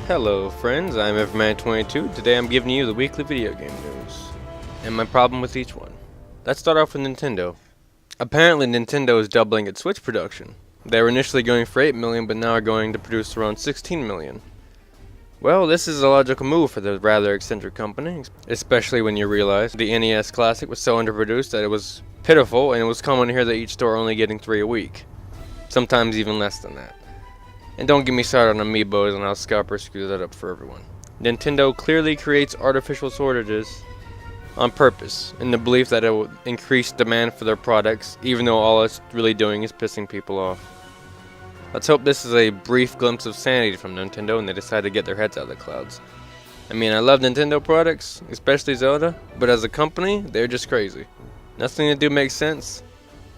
Hello friends, I'm Everman22. Today I'm giving you the weekly video game news, and my problem with each one. Let's start off with Nintendo. Apparently Nintendo is doubling its Switch production. They were initially going for 8 million, but now are going to produce around 16 million. Well, this is a logical move for the rather eccentric company, especially when you realize the NES Classic was so underproduced that it was pitiful, and it was common to hear that each store only getting 3 a week. Sometimes even less than that. And don't get me started on amiibos and how Scalper screws that up for everyone. Nintendo clearly creates artificial shortages on purpose, in the belief that it will increase demand for their products, even though all it's really doing is pissing people off. Let's hope this is a brief glimpse of sanity from Nintendo and they decide to get their heads out of the clouds. I mean, I love Nintendo products, especially Zelda, but as a company, they're just crazy. Nothing they do makes sense.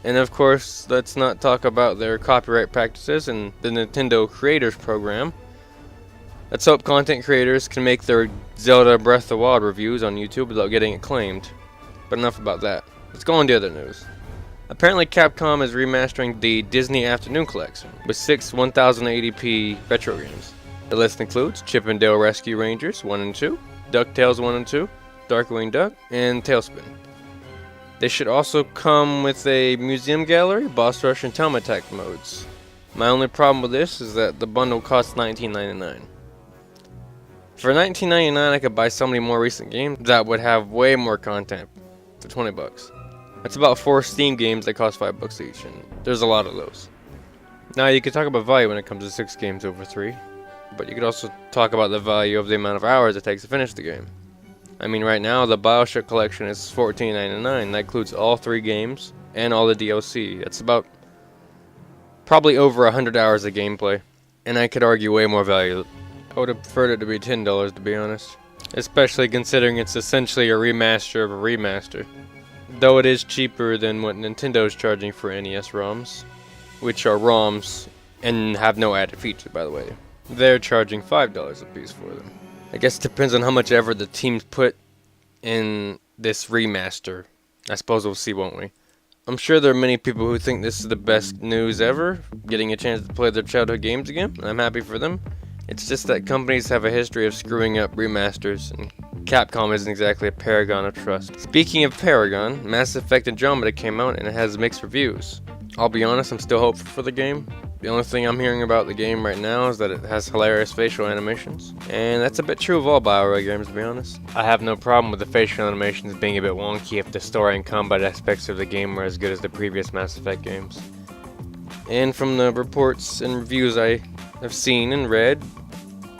And of course, let's not talk about their copyright practices and the Nintendo Creators Program. Let's hope content creators can make their Zelda Breath of the Wild reviews on YouTube without getting it claimed. But enough about that. Let's go on to other news. Apparently Capcom is remastering the Disney Afternoon Collection with 6 1080p retro games. The list includes Chip 'n Dale Rescue Rangers 1 and 2, DuckTales 1 and 2, Darkwing Duck, and Tailspin. They should also come with a museum gallery, boss rush, and Time Attack modes. My only problem with this is that the bundle costs $19.99. For $19.99 I could buy so many more recent games that would have way more content for 20 bucks. That's about 4 Steam games that cost 5 bucks each, and there's a lot of those. Now you could talk about value when it comes to 6 games over 3, but you could also talk about the value of the amount of hours it takes to finish the game. I mean, right now the BioShock collection is $14.99. That includes all 3 games and all the DLC. That's about probably over 100 hours of gameplay, and I could argue way more value. I would have preferred it to be $10 to be honest, especially considering it's essentially a remaster of a remaster. Though it is cheaper than what Nintendo is charging for NES ROMs, which are ROMs and have no added feature, by the way. They're charging $5 a piece for them. I guess it depends on how much effort the teams put in this remaster. I suppose we'll see, won't we? I'm sure there are many people who think this is the best news ever, getting a chance to play their childhood games again, and I'm happy for them. It's just that companies have a history of screwing up remasters, and Capcom isn't exactly a paragon of trust. Speaking of paragon, Mass Effect Andromeda came out and it has mixed reviews. I'll be honest, I'm still hopeful for the game. The only thing I'm hearing about the game right now is that it has hilarious facial animations, and that's a bit true of all BioWare games, to be honest. I have no problem with the facial animations being a bit wonky if the story and combat aspects of the game were as good as the previous Mass Effect games. And from the reports and reviews I have seen and read,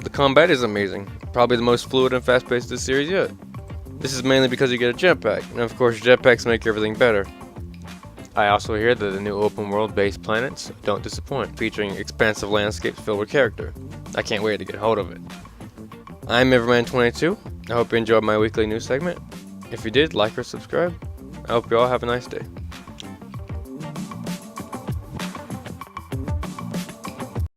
the combat is amazing. Probably the most fluid and fast-paced of the series yet. This is mainly because you get a jetpack, and of course jetpacks make everything better. I also hear that the new open world based planets don't disappoint, featuring expansive landscapes filled with character. I can't wait to get hold of it. I'm Everman22. I hope you enjoyed my weekly news segment. If you did, like or subscribe. I hope you all have a nice day.